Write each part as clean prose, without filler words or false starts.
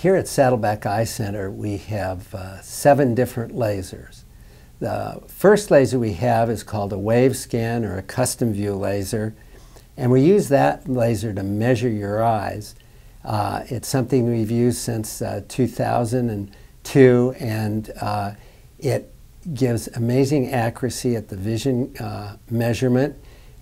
Here at Saddleback Eye Center, we have 7 different lasers. The first laser we have is called a wave scan or a custom view laser, and we use that laser to measure your eyes. It's something we've used since 2002, and it gives amazing accuracy at the vision measurement,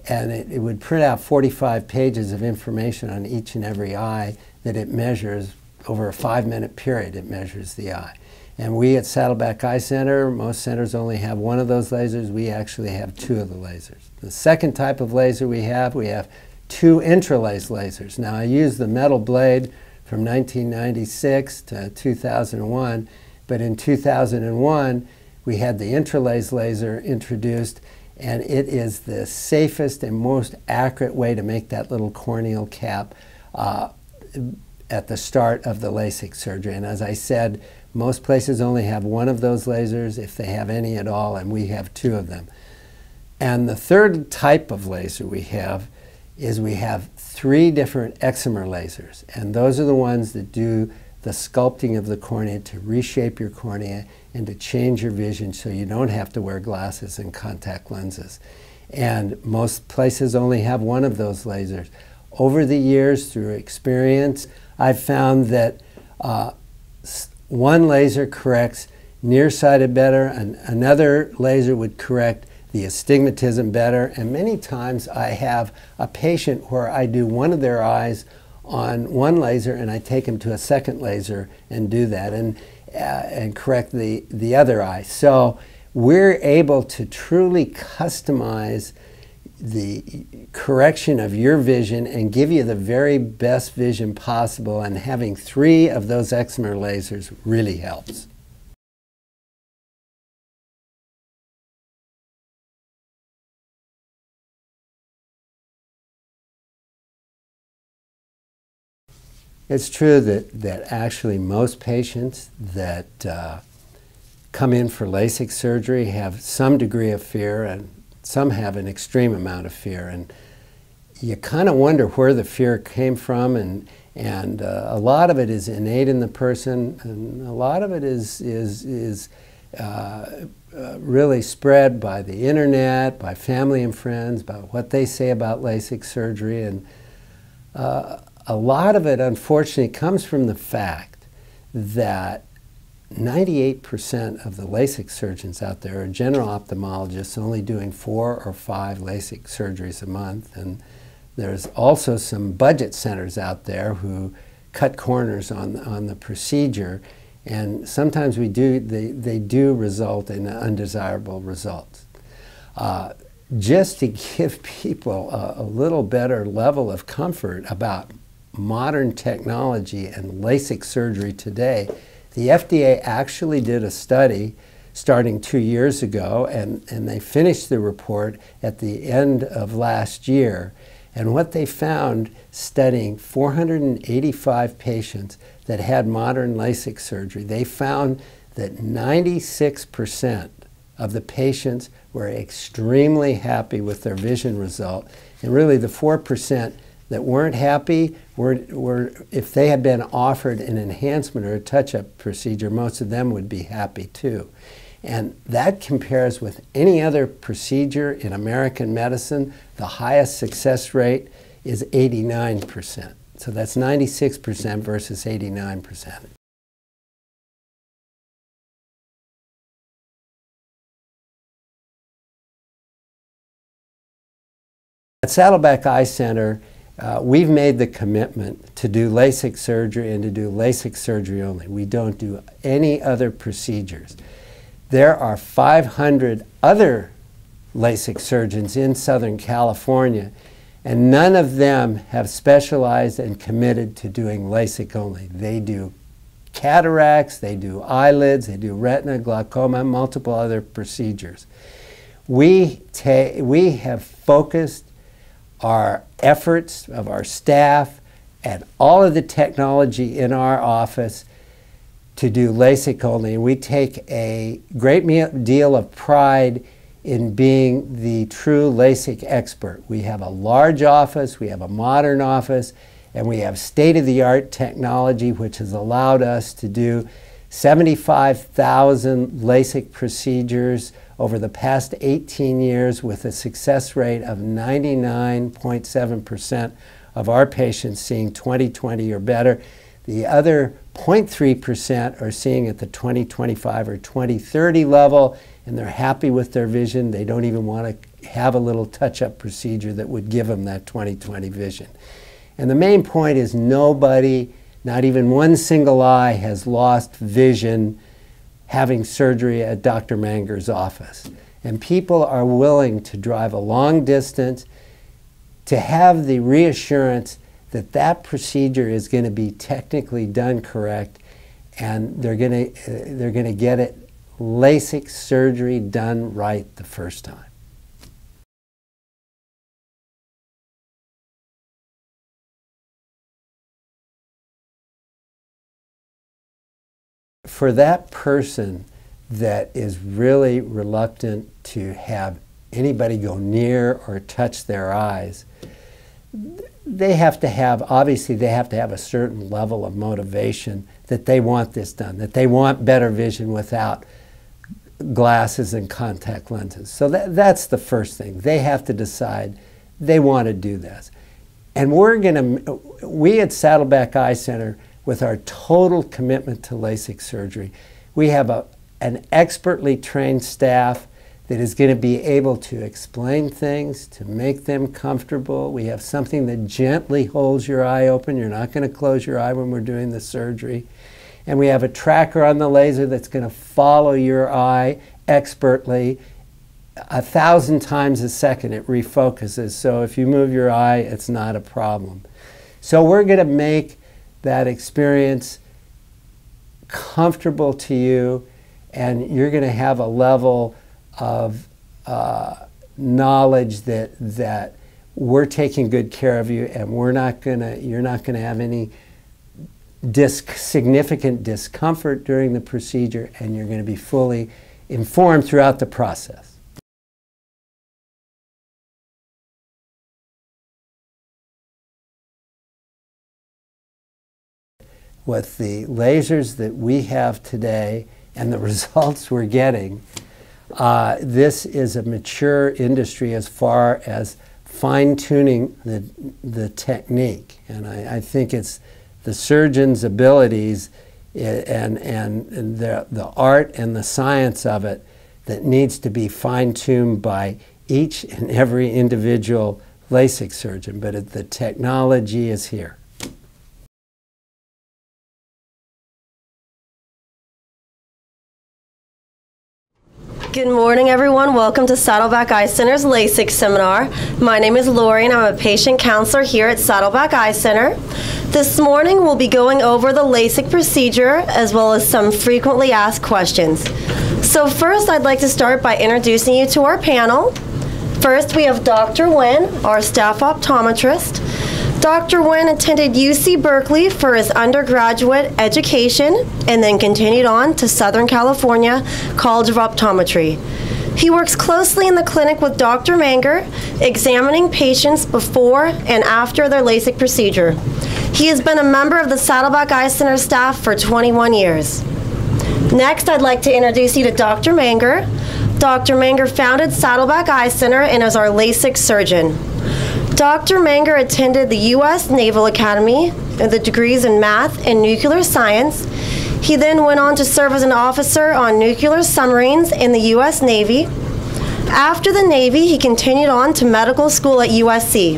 and it would print out 45 pages of information on each and every eye that it measures over a 5-minute period. It measures the eye. And we at Saddleback Eye Center, most centers only have 1 of those lasers. We actually have 2 of the lasers. The second type of laser we have 2 intralaser lasers. Now, I use the metal blade from 1996 to 2001, but in 2001 we had the intralaser laser introduced, and it is the safest and most accurate way to make that little corneal cap at the start of the LASIK surgery. And as I said, most places only have 1 of those lasers, if they have any at all, and we have 2 of them. And the third type of laser we have is we have 3 different excimer lasers, and those are the ones that do the sculpting of the cornea to reshape your cornea and to change your vision so you don't have to wear glasses and contact lenses. And most places only have 1 of those lasers. Over the years, through experience, I've found that 1 laser corrects nearsighted better, and another laser would correct the astigmatism better, and many times I have a patient where I do one of their eyes on 1 laser and I take them to a second laser and do that and correct the other eye. So we're able to truly customize the correction of your vision and give you the very best vision possible, and having 3 of those excimer lasers really helps. It's true that actually most patients that come in for LASIK surgery have some degree of fear, and some have an extreme amount of fear, and you kind of wonder where the fear came from, and a lot of it is innate in the person, and a lot of it is really spread by the internet, by family and friends, about what they say about LASIK surgery, and a lot of it unfortunately comes from the fact that 98% of the LASIK surgeons out there are general ophthalmologists only doing 4 or 5 LASIK surgeries a month, and there's also some budget centers out there who cut corners on the procedure, and sometimes they do result in undesirable results. Just to give people a little better level of comfort about modern technology and LASIK surgery today, the FDA actually did a study starting 2 years ago, and they finished the report at the end of last year. And what they found, studying 485 patients that had modern LASIK surgery, they found that 96% of the patients were extremely happy with their vision result. And really the 4% that weren't happy were if they had been offered an enhancement or a touch-up procedure, most of them would be happy too. And that compares with any other procedure in American medicine. The highest success rate is 89%. So that's 96% versus 89%. At Saddleback Eye Center, we've made the commitment to do LASIK surgery and to do LASIK surgery only. We don't do any other procedures. There are 500 other LASIK surgeons in Southern California, and none of them have specialized and committed to doing LASIK only. They do cataracts, they do eyelids, they do retina, glaucoma, multiple other procedures. We have focused our efforts of our staff and all of the technology in our office to do LASIK only. We take a great deal of pride in being the true LASIK expert. We have a large office, we have a modern office, and we have state-of-the-art technology which has allowed us to do 75,000 LASIK procedures over the past 18 years with a success rate of 99.7% of our patients seeing 20/20 or better. The other 0.3% are seeing at the 20/25 or 20/30 level, and they're happy with their vision. They don't even want to have a little touch-up procedure that would give them that 20/20 vision. And the main point is nobody, not even one single eye, has lost vision having surgery at Dr. Manger's office. And people are willing to drive a long distance to have the reassurance that that procedure is going to be technically done correct, and they're going to get it LASIK surgery done right the first time. For that person that is really reluctant to have anybody go near or touch their eyes, they have to have, obviously they have to have a certain level of motivation that they want this done, that they want better vision without glasses and contact lenses. So that's the first thing. They have to decide they want to do this. And we at Saddleback Eye Center, with our total commitment to LASIK surgery, we have an expertly trained staff that is going to be able to explain things, to make them comfortable. We have something that gently holds your eye open. You're not going to close your eye when we're doing the surgery. And we have a tracker on the laser that's going to follow your eye expertly. 1,000 times a second it refocuses, so if you move your eye, it's not a problem. So we're going to make that experience comfortable to you, and you're going to have a level of knowledge that we're taking good care of you, and you're not going to have any significant discomfort during the procedure, and you're going to be fully informed throughout the process. With the lasers that we have today and the results we're getting, this is a mature industry as far as fine-tuning the technique. And I think it's the surgeon's abilities and the art and the science of it that needs to be fine-tuned by each and every individual LASIK surgeon. But the technology is here. Good morning, everyone. Welcome to Saddleback Eye Center's LASIK seminar. My name is Lori, and I'm a patient counselor here at Saddleback Eye Center. This morning, we'll be going over the LASIK procedure as well as some frequently asked questions. So first, I'd like to start by introducing you to our panel. First, we have Dr. Nguyen, our staff optometrist. Dr. Nguyen attended UC Berkeley for his undergraduate education and then continued on to Southern California College of Optometry. He works closely in the clinic with Dr. Manger, examining patients before and after their LASIK procedure. He has been a member of the Saddleback Eye Center staff for 21 years. Next, I'd like to introduce you to Dr. Manger. Dr. Manger founded Saddleback Eye Center and is our LASIK surgeon. Dr. Manger attended the U.S. Naval Academy with the degrees in math and nuclear science. He then went on to serve as an officer on nuclear submarines in the U.S. Navy. After the Navy, he continued on to medical school at USC.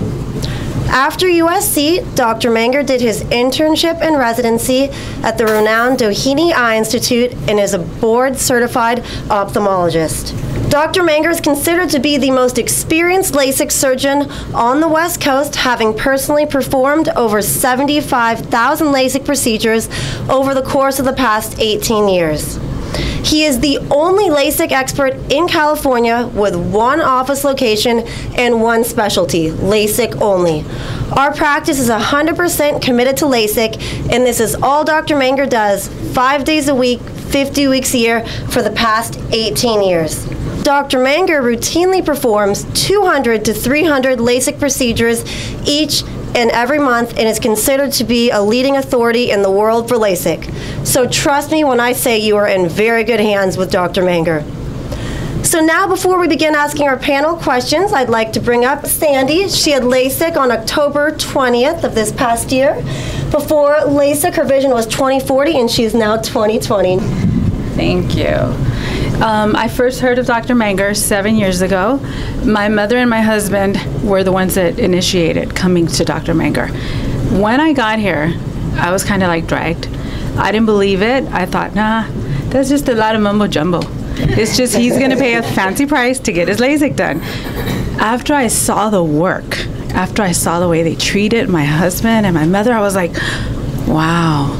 After USC, Dr. Manger did his internship and residency at the renowned Doheny Eye Institute and is a board-certified ophthalmologist. Dr. Manger is considered to be the most experienced LASIK surgeon on the West Coast, having personally performed over 75,000 LASIK procedures over the course of the past 18 years. He is the only LASIK expert in California with one office location and one specialty, LASIK only. Our practice is 100% committed to LASIK, and this is all Dr. Manger does 5 days a week, 50 weeks a year for the past 18 years. Dr. Manger routinely performs 200 to 300 LASIK procedures each and every month and is considered to be a leading authority in the world for LASIK. So trust me when I say you are in very good hands with Dr. Manger. So now, before we begin asking our panel questions, I'd like to bring up Sandy. She had LASIK on October 20th of this past year. Before LASIK, her vision was 20/40, and she's now 20/20. Thank you. I first heard of Dr. Manger 7 years ago. My mother and my husband were the ones that initiated coming to Dr. Manger. When I got here, I was kind of like dragged. I didn't believe it. I thought, nah, that's just a lot of mumbo jumbo. It's just he's going to pay a fancy price to get his LASIK done. After I saw the work, after I saw the way they treated my husband and my mother, I was like, wow.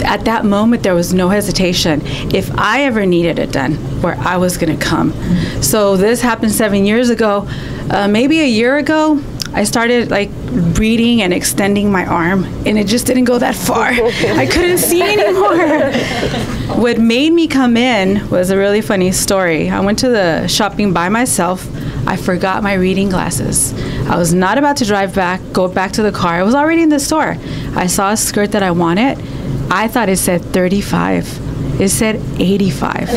At that moment, there was no hesitation. If I ever needed it done, where I was going to come. So this happened 7 years ago. Maybe a year ago, I started like reading and extending my arm, and it just didn't go that far. I couldn't see anymore. What made me come in was a really funny story. I went to the shopping by myself. I forgot my reading glasses. I was not about to go back to the car. I was already in the store. I saw a skirt that I wanted. I thought it said 35. It said 85.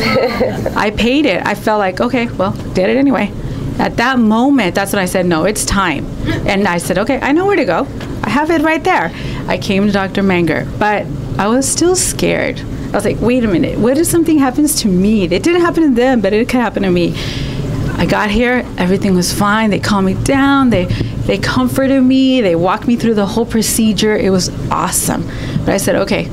I paid it. I felt like, okay, well, did it anyway. At that moment, that's when I said, no, it's time. And I said, okay, I know where to go. I have it right there. I came to Dr. Manger, but I was still scared. I was like, wait a minute, what if something happens to me? It didn't happen to them, but it could happen to me. I got here, everything was fine. They calmed me down, they comforted me, they walked me through the whole procedure. It was awesome. But I said, okay,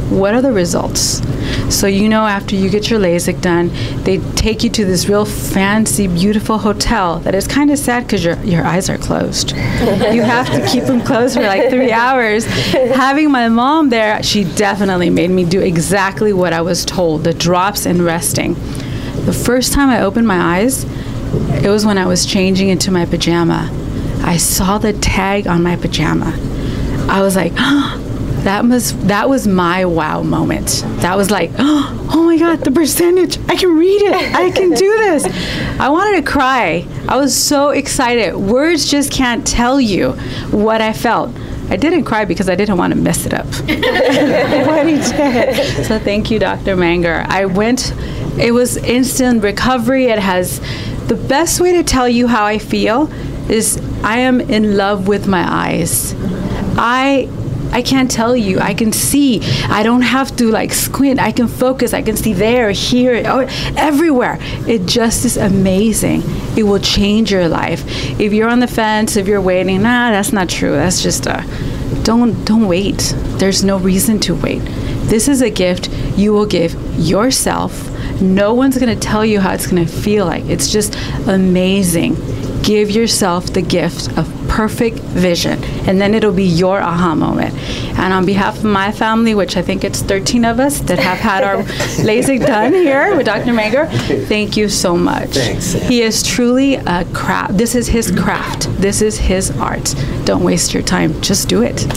what are the results? So after you get your LASIK done, they take you to this real fancy, beautiful hotel that is kind of sad because your eyes are closed. You have to keep them closed for like 3 hours. Having my mom there, she definitely made me do exactly what I was told, the drops and resting. The first time I opened my eyes, it was when I was changing into my pajama. I saw the tag on my pajama. I was like, that was my wow moment. That was like, oh my God, the percentage. I can read it. I can do this. I wanted to cry. I was so excited. Words just can't tell you what I felt. I didn't cry because I didn't want to mess it up. What he did. So thank you, Dr. Manger. It was instant recovery. It has, the best way to tell you how I feel is I am in love with my eyes. I can't tell you. I can see. I don't have to like squint. I can focus. I can see there, here, everywhere. It just is amazing. It will change your life. If you're on the fence, if you're waiting, nah, that's not true. That's just don't wait. There's no reason to wait. This is a gift you will give yourself. No one's going to tell you how it's going to feel like. It's just amazing. Give yourself the gift of perfect vision, and then it'll be your aha moment. And on behalf of my family, which I think it's 13 of us that have had our LASIK done here with Dr. Manger, thank you so much. Thanks. He is truly a craft. This is his craft. This is his art. Don't waste your time. Just do it.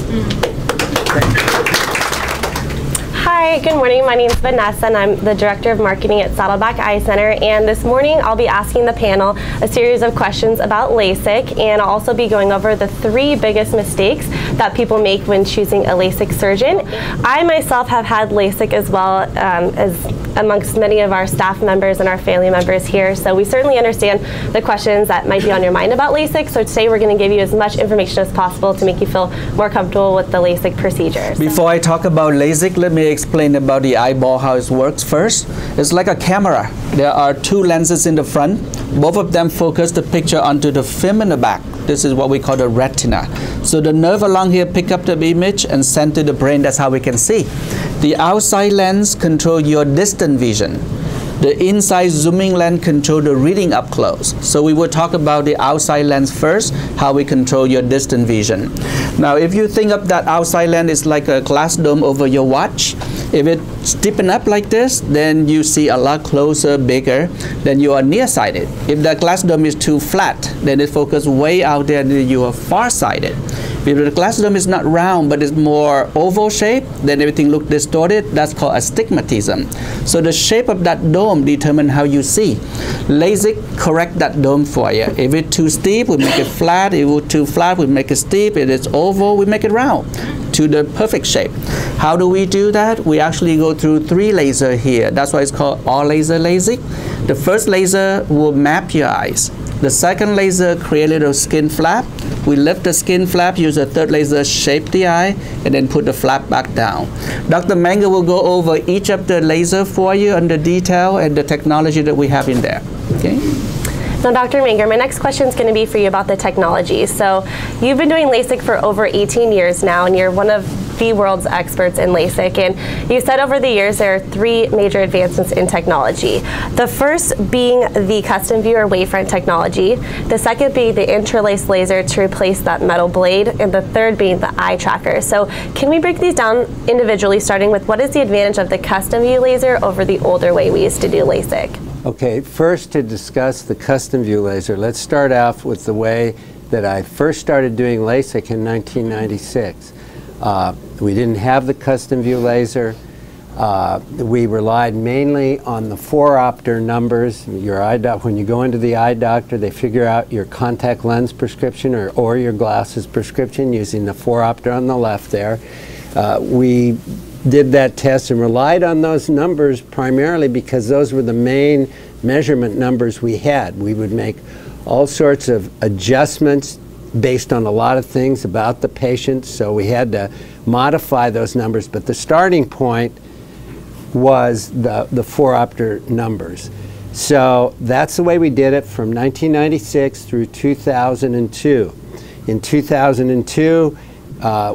Hi, good morning. My name is Vanessa, and I'm the Director of Marketing at Saddleback Eye Center. And this morning, I'll be asking the panel a series of questions about LASIK, and I'll also be going over the 3 biggest mistakes that people make when choosing a LASIK surgeon. I myself have had LASIK as well as amongst many of our staff members and our family members here. So we certainly understand the questions that might be on your mind about LASIK. So today we're going to give you as much information as possible to make you feel more comfortable with the LASIK procedure. Before I talk about LASIK, let me explain about the eyeball, how it works first. It's like a camera. There are 2 lenses in the front. Both of them focus the picture onto the film in the back. This is what we call the retina. So the nerve along here pick up the image and send to the brain. That's how we can see. The outside lens control your distant vision. The inside zooming lens control the reading up close. So we will talk about the outside lens first, how we control your distant vision. Now, if you think of that outside lens is like a glass dome over your watch, if it's stiffen up like this, then you see a lot closer, bigger, then you are nearsighted. If the glass dome is too flat, then it focuses way out there, then you are farsighted. If the glass dome is not round but it's more oval shape, then everything looks distorted. That's called astigmatism. So the shape of that dome determines how you see. LASIK correct that dome for you. If it's too steep, we make it flat. If it's too flat, we make it steep. If it's oval, we make it round to the perfect shape. How do we do that? We actually go through 3 lasers here. That's why it's called all laser LASIK. The first laser will map your eyes. The second laser create a little skin flap. We lift the skin flap, use a third laser, shape the eye, and then put the flap back down. Dr. Manger will go over each of the laser for you and the detail and the technology that we have in there. Okay? Now, Dr. Manger, my next question is going to be for you about the technology. So you've been doing LASIK for over 18 years now, and you're one of the world's experts in LASIK. And you said over the years there are 3 major advancements in technology. The first being the custom view or wavefront technology, the second being the interlaced laser to replace that metal blade, and the third being the eye tracker. So can we break these down individually, starting with what is the advantage of the custom view laser over the older way we used to do LASIK? Okay, first to discuss the custom view laser, let's start off with the way that I first started doing LASIK in 1996. We didn't have the custom view laser. We relied mainly on the 4-opter numbers. When you go into the eye doctor, they figure out your contact lens prescription or your glasses prescription using the 4-opter on the left there. We did that test and relied on those numbers primarily because those were the main measurement numbers we had. We would make all sorts of adjustments based on a lot of things about the patient, so we had to modify those numbers, but the starting point was the 4-opter numbers. So that's the way we did it from 1996 through 2002. In 2002,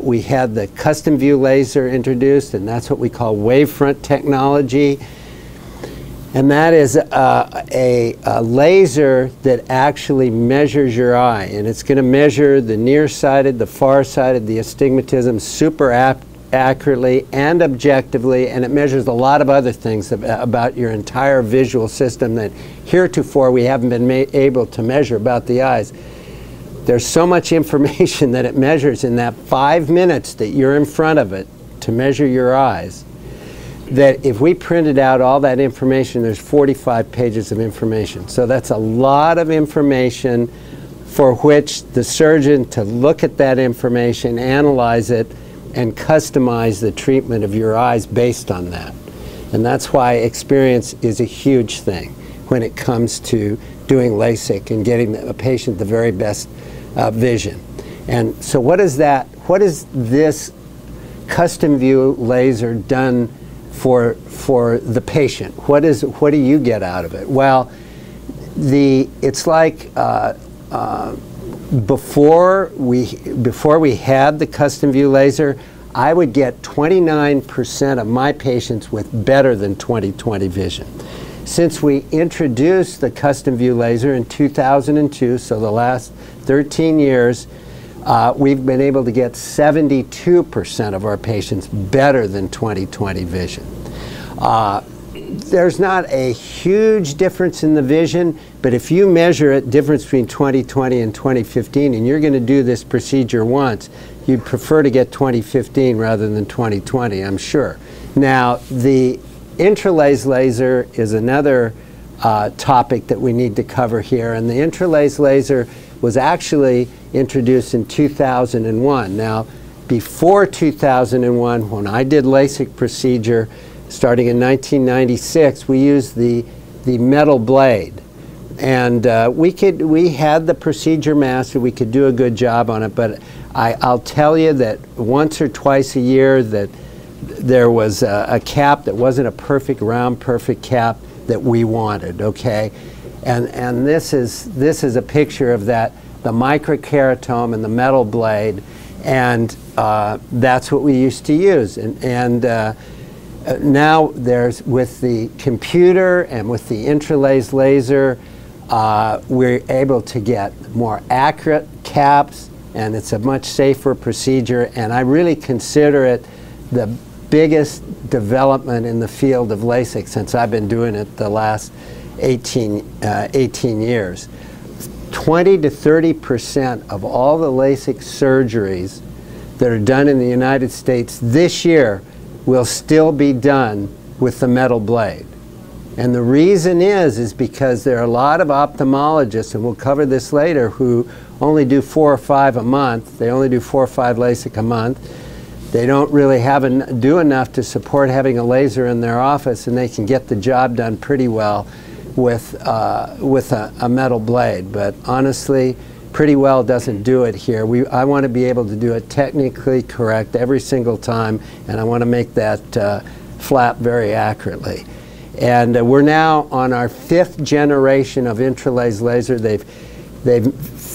we had the custom view laser introduced, and that's what we call wavefront technology. And that is a laser that actually measures your eye, and it's going to measure the nearsighted, the farsighted, the astigmatism super accurately and objectively, and it measures a lot of other things about your entire visual system that heretofore we haven't been able to measure about the eyes. There's so much information that it measures in that 5 minutes that you're in front of it to measure your eyes, that if we printed out all that information, there's 45 pages of information. So that's a lot of information for which the surgeon to look at that information, analyze it, and customize the treatment of your eyes based on that. And that's why experience is a huge thing when it comes to doing LASIK and getting a patient the very best vision. And so what is this custom view laser done for the patient? What do you get out of it? Well, it's like before we had the custom view laser, I would get 29% of my patients with better than 20/20 vision. Since we introduced the custom view laser in 2002, so the last 13 years, we've been able to get 72% of our patients better than 20/20 vision. There's not a huge difference in the vision, but if you measure it, difference between 20/20 and 20/15, and you're going to do this procedure once, you'd prefer to get 20/15 rather than 20/20, I'm sure. Now, the interlaced laser is another topic that we need to cover here, and the interlaced laser was actually introduced in 2001. Now, before 2001, when I did LASIK procedure, starting in 1996, we used the metal blade, and we had the procedure master. We could do a good job on it, but I'll tell you that once or twice a year that there was a cap that wasn't a perfect round, perfect cap that we wanted. Okay, and this is a picture of that, the microkeratome and the metal blade, and that's what we used to use. And now there's, with the computer and with the interlaced laser, we're able to get more accurate caps, and it's a much safer procedure, and I really consider it the biggest development in the field of LASIK since I've been doing it the last 18 years. 20 to 30% of all the LASIK surgeries that are done in the United States this year will still be done with the metal blade. And the reason is because there are a lot of ophthalmologists, and we'll cover this later, who only do 4 or 5 a month. They only do 4 or 5 LASIK a month. They don't really do enough to support having a laser in their office, and they can get the job done pretty well with a metal blade. But honestly, pretty well doesn't do it here. I want to be able to do it technically correct every single time, and I want to make that flap very accurately. And we're now on our 5th generation of intralaser laser. They've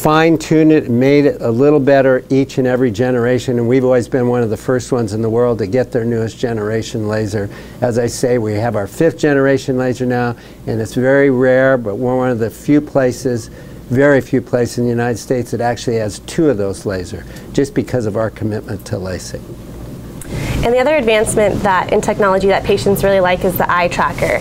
fine-tuned it and made it a little better each and every generation, and we've always been one of the first ones in the world to get their newest generation laser. As I say, we have our 5th generation laser now, and it's very rare, but we're one of the few places, very few places in the United States that actually has 2 of those lasers, just because of our commitment to LASIK. And the other advancement in technology that patients really like is the eye tracker.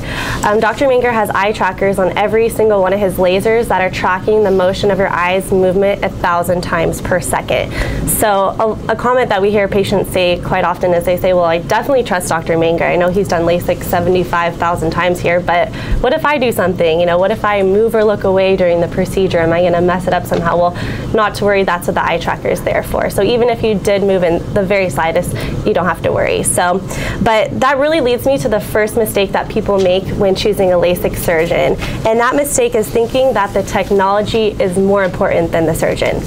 Dr. Manger has eye trackers on every single one of his lasers that are tracking the motion of your eye's movement 1,000 times per second. So a comment that we hear patients say quite often is they say, well, I definitely trust Dr. Manger. I know he's done LASIK 75,000 times here, but what if I do something? You know, what if I move or look away during the procedure? Am I going to mess it up somehow? Well, not to worry, that's what the eye tracker is there for. So even if you did move in the very slightest, you don't have to worry. So, but that really leads me to the first mistake that people make when choosing a LASIK surgeon. And that mistake is thinking that the technology is more important than the surgeon.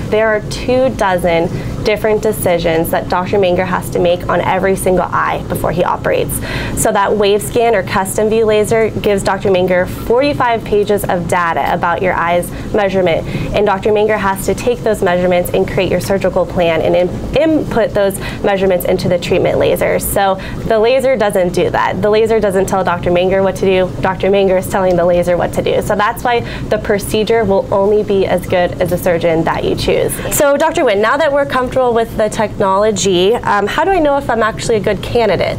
There are 24 different decisions that Dr. Manger has to make on every single eye before he operates. So that wave scan or custom view laser gives Dr. Manger 45 pages of data about your eye's measurement, and Dr. Manger has to take those measurements and create your surgical plan and input those measurements into the treatment laser. So the laser doesn't do that. The laser doesn't tell Dr. Manger what to do. Dr. Manger is telling the laser what to do. So that's why the procedure will only be as good as the surgeon that you choose. So Dr. Nguyen, now that we're comfortable with the technology, how do I know if I'm actually a good candidate?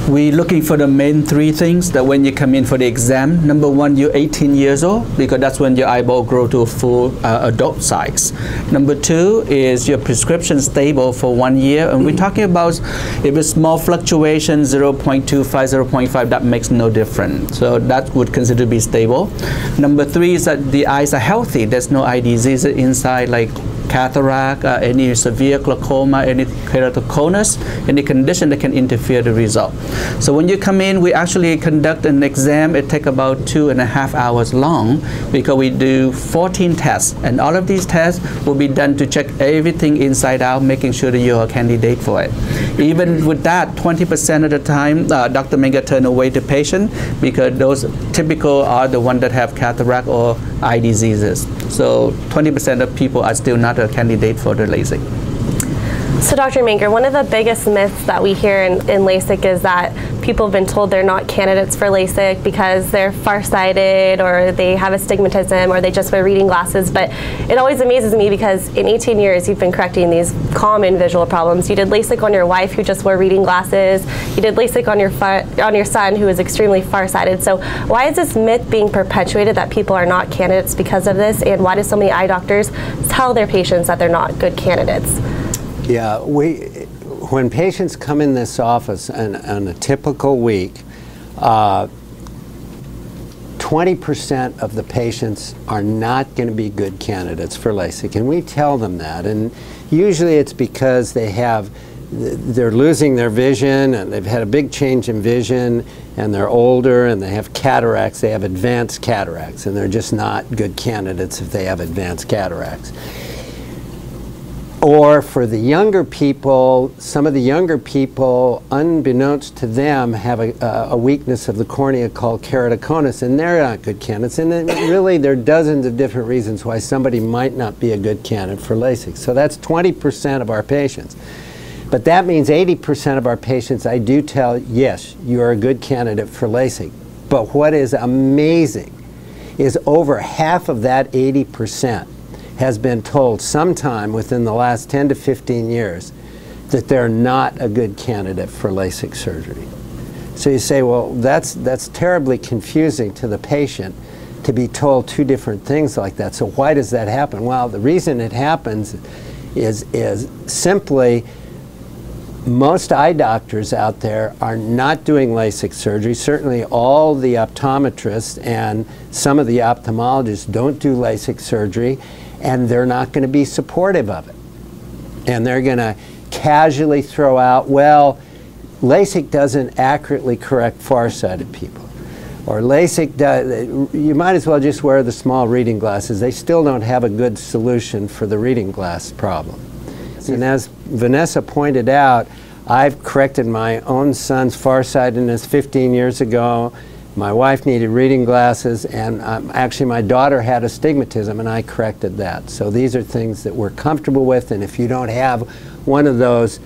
We're looking for the main 3 things that when you come in for the exam. Number 1, you're 18 years old, because that's when your eyeball grow to a full adult size. Number 2 is your prescription stable for 1 year, and we're talking about if it's small fluctuation, 0.25, 0.5, that makes no difference. So that would consider to be stable. Number 3 is that the eyes are healthy. There's no eye disease inside, like cataract, any severe glaucoma, any keratoconus, any condition that can interfere the result. So when you come in, we actually conduct an exam. It takes about 2.5 hours long, because we do 14 tests, and all of these tests will be done to check everything inside out, making sure that you're a candidate for it. Even with that, 20% of the time, Dr. Manger turn away the patient, because those typical are the ones that have cataract or eye diseases. So 20% of people are still not a candidate for the LASIK. So Dr. Manger, one of the biggest myths that we hear in LASIK is that people have been told they're not candidates for LASIK because they're farsighted, or they have astigmatism, or they just wear reading glasses. But it always amazes me, because in 18 years you've been correcting these common visual problems. You did LASIK on your wife, who just wore reading glasses. You did LASIK on your son, who is extremely farsighted. So why is this myth being perpetuated that people are not candidates because of this? And why do so many eye doctors tell their patients that they're not good candidates? Yeah, when patients come in this office on a typical week, 20% of the patients are not going to be good candidates for LASIK, and we tell them that. And usually it's because they're losing their vision, and they've had a big change in vision, and they're older, and they have cataracts. They have advanced cataracts, and they're just not good candidates if they have advanced cataracts. Or for the younger people, some of the younger people, unbeknownst to them, have a weakness of the cornea called keratoconus, and they're not good candidates. And then really, there are dozens of different reasons why somebody might not be a good candidate for LASIK. So that's 20% of our patients. But that means 80% of our patients, I do tell, yes, you are a good candidate for LASIK. But what is amazing is over half of that 80% has been told sometime within the last 10 to 15 years that they're not a good candidate for LASIK surgery. So you say, well, that's terribly confusing to the patient, to be told two different things like that. So why does that happen? Well, the reason it happens is simply most eye doctors out there are not doing LASIK surgery. Certainly all the optometrists and some of the ophthalmologists don't do LASIK surgery, and they're not going to be supportive of it. And they're going to casually throw out, well, LASIK doesn't accurately correct farsighted people. Or LASIK does, you might as well just wear the small reading glasses. They still don't have a good solution for the reading glass problem. And as Vanessa pointed out, I've corrected my own son's farsightedness 15 years ago. My wife needed reading glasses, and actually my daughter had astigmatism, and I corrected that. So these are things that we're comfortable with, and if you don't have one of those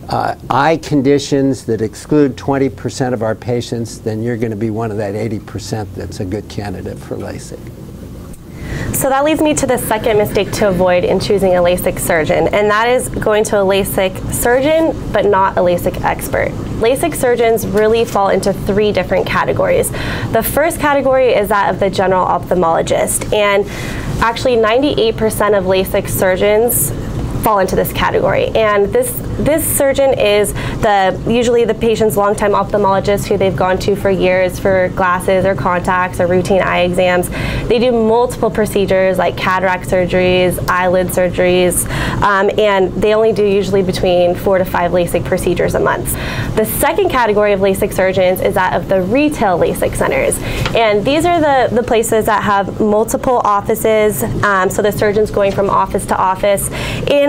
eye conditions that exclude 20% of our patients, then you're going to be one of that 80% that's a good candidate for LASIK. So that leads me to the second mistake to avoid in choosing a LASIK surgeon, and that is going to a LASIK surgeon but not a LASIK expert. LASIK surgeons really fall into three different categories. The first category is that of the general ophthalmologist, and actually 98% of LASIK surgeons fall into this category. And this surgeon is usually the patient's longtime ophthalmologist who they've gone to for years for glasses or contacts or routine eye exams. They do multiple procedures like cataract surgeries, eyelid surgeries, and they only do usually between 4 to 5 LASIK procedures a month. The second category of LASIK surgeons is that of the retail LASIK centers. And these are the places that have multiple offices, so the surgeon's going from office to office,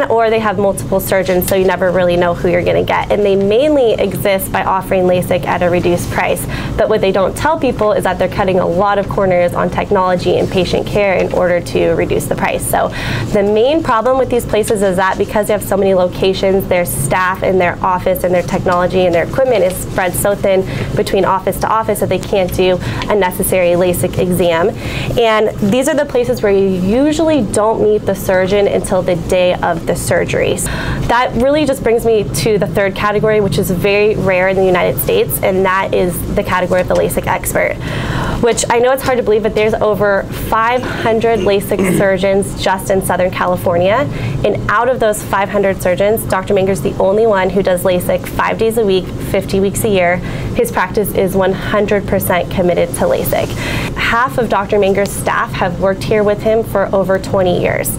or they have multiple surgeons, so you never really know who you're going to get. And they mainly exist by offering LASIK at a reduced price. But what they don't tell people is that they're cutting a lot of corners on technology and patient care in order to reduce the price. So the main problem with these places is that because they have so many locations, their staff and their office and their technology and their equipment is spread so thin between office to office that they can't do a necessary LASIK exam. And these are the places where you usually don't meet the surgeon until the day of the surgery. That really just brings me to the third category, which is very rare in the United States, and that is the category of the LASIK expert, which I know it's hard to believe, but there's over 500 LASIK surgeons just in Southern California. And out of those 500 surgeons, Dr. Manger's the only one who does LASIK 5 days a week, 50 weeks a year. His practice is 100% committed to LASIK. Half of Dr. Manger's staff have worked here with him for over 20 years.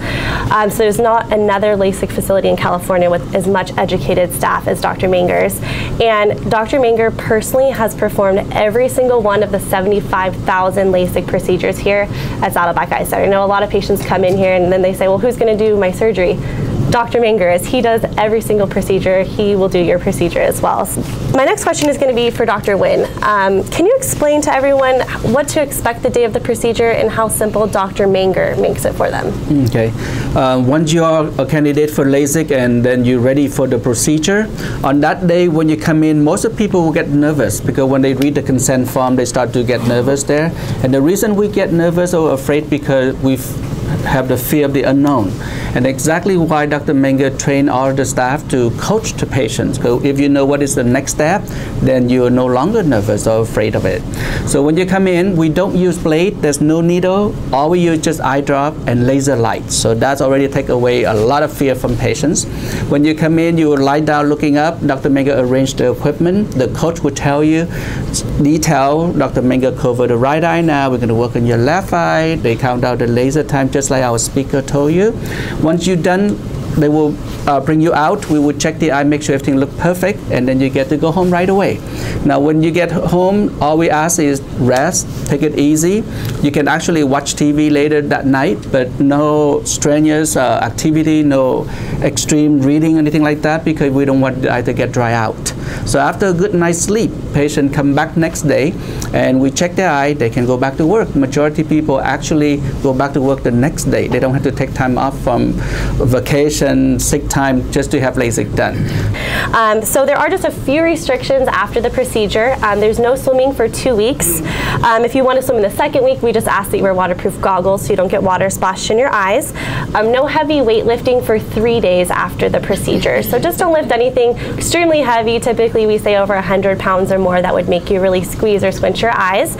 So there's not another LASIK facility in California with as much educated staff as Dr. Manger's. And Dr. Manger personally has performed every single one of the 75,000 LASIK procedures here at Saddleback Eye Center. I know a lot of patients come in here and then they say, well, who's going to do my surgery? Dr. Manger is. He does every single procedure. He will do your procedure as well. So my next question is going to be for Dr. Nguyen. Can you explain to everyone what to expect the day of the procedure and how simple Dr. Manger makes it for them? Okay. Once you are a candidate for LASIK and then you're ready for the procedure, on that day when you come in, most of the people will get nervous because when they read the consent form, they start to get nervous there. And the reason we get nervous or afraid because we have the fear of the unknown. And exactly why Dr. Manger trained all the staff to coach the patients. So if you know what is the next step, then you're no longer nervous or afraid of it. So when you come in, we don't use blade, there's no needle, all we use just eye drop and laser light. So that's already take away a lot of fear from patients. When you come in, you lie down looking up, Dr. Manger arranged the equipment, the coach will tell you, detail, Dr. Manger cover the right eye now, we're going to work on your left eye, they count out the laser time just like our speaker told you. Once you're done, they will bring you out. We will check the eye, make sure everything looks perfect, and then you get to go home right away. Now, when you get home, all we ask is rest, take it easy. You can actually watch TV later that night, but no strenuous activity, no extreme reading, anything like that, because we don't want the eye to get dry out. So after a good night's sleep, patient come back next day, and we check their eye, they can go back to work. Majority of people actually go back to work the next day. They don't have to take time off from vacation, sick time, just to have LASIK done. So there are just a few restrictions after the procedure. There's no swimming for 2 weeks. If you want to swim in the second week, we just ask that you wear waterproof goggles so you don't get water splashed in your eyes. No heavy weightlifting for 3 days after the procedure. So just don't lift anything extremely heavy. Typically we say over 100 pounds or more that would make you really squeeze or squint your eyes.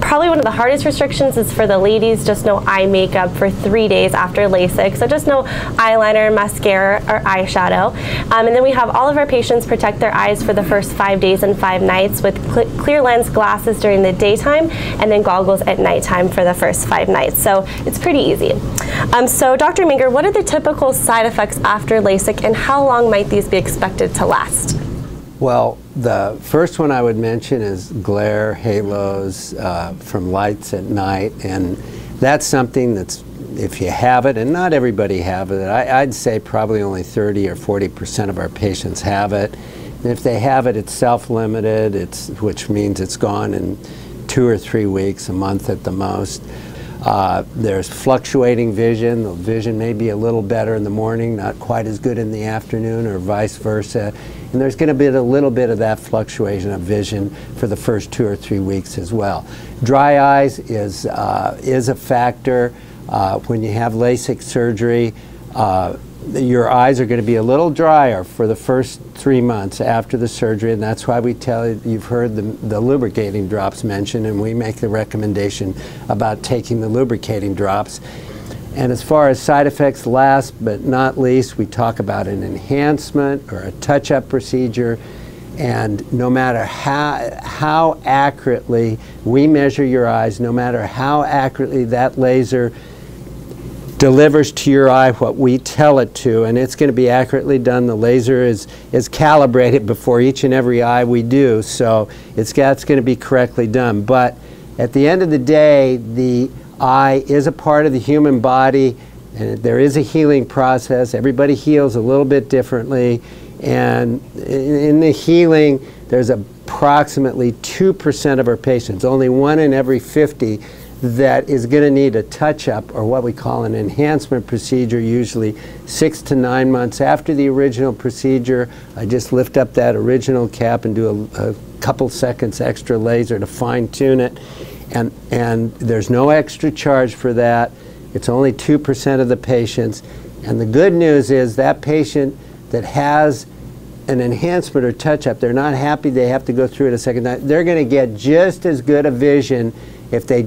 Probably one of the hardest restrictions is for the ladies, just no eye makeup for 3 days after LASIK. So just no eyeliner, mascara, or eyeshadow. And then we have all of our patients protect their eyes for the first 5 days and 5 nights with clear lens glasses during the daytime and then goggles at nighttime for the first 5 nights. So it's pretty easy. So Dr. Manger, what are the typical side effects after LASIK and how long might these be expected to last? Well, the first one I would mention is glare, halos from lights at night, and that's something that's, if you have it, and not everybody have it, I'd say probably only 30 or 40% of our patients have it. And if they have it, it's self-limited, which means it's gone in 2 or 3 weeks, a month at the most. There's fluctuating vision. The vision may be a little better in the morning, not quite as good in the afternoon, or vice versa. And there's going to be a little bit of that fluctuation of vision for the first 2 or 3 weeks as well. Dry eyes is a factor. When you have LASIK surgery, your eyes are going to be a little drier for the first 3 months after the surgery, and that's why we tell you, you've heard the lubricating drops mentioned, and we make the recommendation about taking the lubricating drops. And as far as side effects, last but not least, we talk about an enhancement or a touch-up procedure. And no matter how accurately we measure your eyes, no matter how accurately that laser delivers to your eye what we tell it to, and it's going to be accurately done. The laser is calibrated before each and every eye we do, so that's going to be correctly done. But at the end of the day, the eye is a part of the human body, and there is a healing process. Everybody heals a little bit differently, and in the healing, there's approximately 2% of our patients, only 1 in every 50, that is going to need a touch-up, or what we call an enhancement procedure, usually 6 to 9 months after the original procedure. I just lift up that original cap and do a couple seconds extra laser to fine-tune it. And there's no extra charge for that. It's only 2% of the patients. And the good news is that patient that has an enhancement or touch-up, they're not happy they have to go through it a second time. They're going to get just as good a vision if they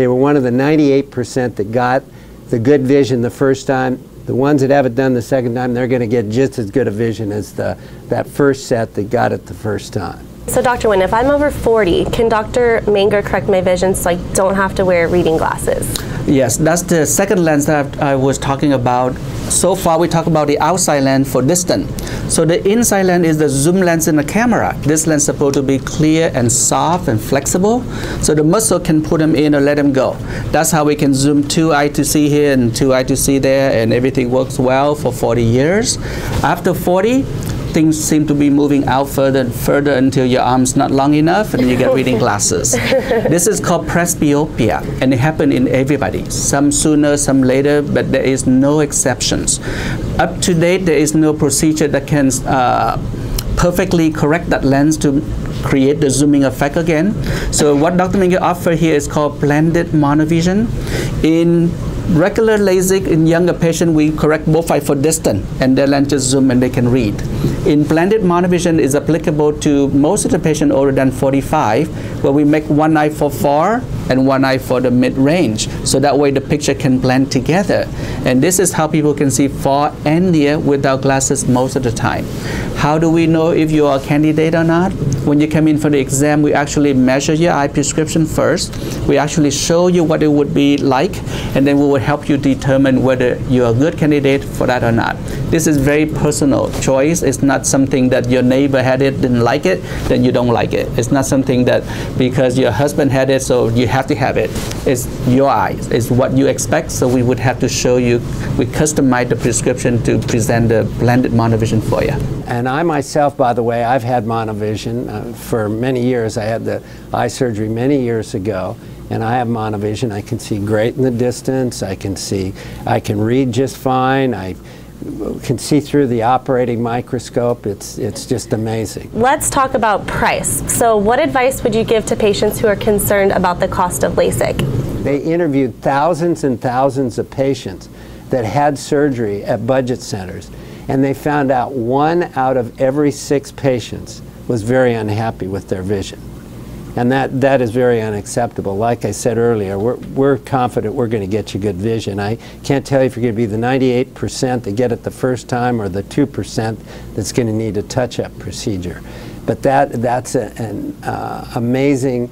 were one of the 98% that got the good vision the first time. The ones that have it done the second time, they're going to get just as good a vision as that first set that got it the first time. So Dr. Nguyen, if I'm over 40, can Dr. Manger correct my vision so I don't have to wear reading glasses? Yes, that's the second lens that I was talking about. So far we talk about the outside lens for distance. So the inside lens is the zoom lens in the camera. This lens is supposed to be clear and soft and flexible, so the muscle can put them in or let them go. That's how we can zoom 2 eye to see here and 2 eye to see there, and everything works well for 40 years. After 40, things seem to be moving out further and further until your arm's not long enough and you get reading glasses. This is called presbyopia, and it happens in everybody. Some sooner, some later, but there is no exceptions. Up to date, there is no procedure that can perfectly correct that lens to create the zooming effect again. So what Dr. Manger offers here is called blended monovision. In regular LASIK, in younger patients, we correct both eyes for distance, and their lens just zoom and they can read. In blended monovision is applicable to most of the patients older than 45, where we make one eye for far and one eye for the mid-range, so that way the picture can blend together. And this is how people can see far and near without glasses most of the time. How do we know if you are a candidate or not? When you come in for the exam, we actually measure your eye prescription first. We actually show you what it would be like, and then we will help you determine whether you're a good candidate for that or not. This is very personal choice. It's not something that your neighbor had it, didn't like it, then you don't like it. It's not something that because your husband had it, so you have to have it. It's your eyes. It's what you expect, so we would have to show you. We customize the prescription to present the blended monovision for you. And I myself, by the way, I've had monovision for many years. I had the eye surgery many years ago, and I have monovision. I can see great in the distance. I can read just fine. I can see through the operating microscope. It's just amazing. Let's talk about price. So what advice would you give to patients who are concerned about the cost of LASIK? They interviewed thousands and thousands of patients that had surgery at budget centers, and they found out 1 out of every 6 patients was very unhappy with their vision. And that is very unacceptable. Like I said earlier, we're confident we're going to get you good vision. I can't tell you if you're going to be the 98% that get it the first time or the 2% that's going to need a touch-up procedure. But that's an amazing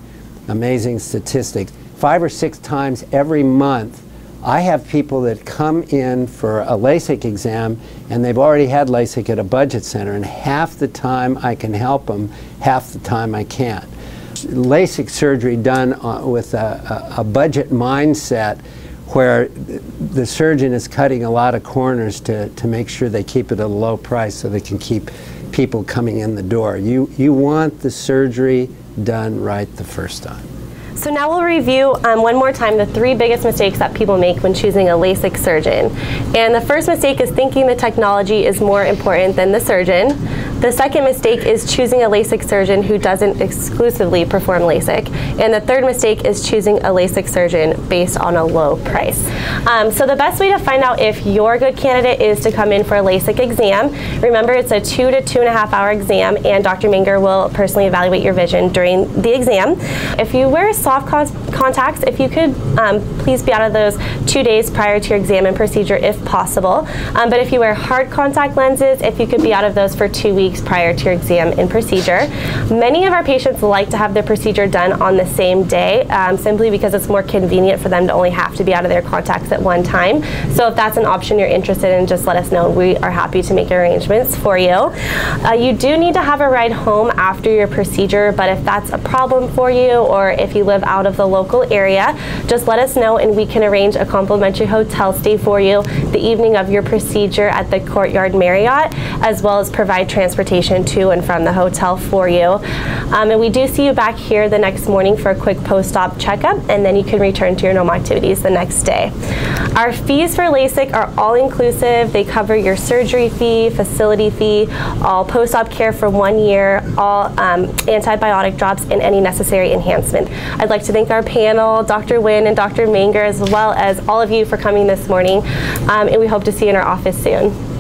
statistic. 5 or 6 times every month, I have people that come in for a LASIK exam and they've already had LASIK at a budget center, and half the time I can help them, half the time I can't. LASIK surgery done with a budget mindset where the surgeon is cutting a lot of corners to make sure they keep it at a low price so they can keep people coming in the door. You want the surgery done right the first time. So now we'll review one more time the 3 biggest mistakes that people make when choosing a LASIK surgeon. And the first mistake is thinking the technology is more important than the surgeon. The second mistake is choosing a LASIK surgeon who doesn't exclusively perform LASIK. And the third mistake is choosing a LASIK surgeon based on a low price. So the best way to find out if you're a good candidate is to come in for a LASIK exam. Remember, it's a 2 to 2.5 hour exam, and Dr. Manger will personally evaluate your vision during the exam. If you wear soft contacts, if you could please be out of those 2 days prior to your exam and procedure if possible. But if you wear hard contact lenses, if you could be out of those for 2 weeks prior to your exam and procedure. Many of our patients like to have their procedure done on the same day, simply because it's more convenient for them to only have to be out of their contacts at one time. So if that's an option you're interested in, just let us know. We are happy to make arrangements for you. You do need to have a ride home after your procedure, but if that's a problem for you, or if you live out of the local area, just let us know and we can arrange a complimentary hotel stay for you the evening of your procedure at the Courtyard Marriott, as well as provide transportation to and from the hotel for you. And we do see you back here the next morning for a quick post-op checkup, and then you can return to your normal activities the next day. Our fees for LASIK are all inclusive. They cover your surgery fee, facility fee, all post-op care for 1 year, all antibiotic drops, and any necessary enhancement. I'd like to thank our panel, Dr. Nguyen and Dr. Manger, as well as all of you for coming this morning, and we hope to see you in our office soon.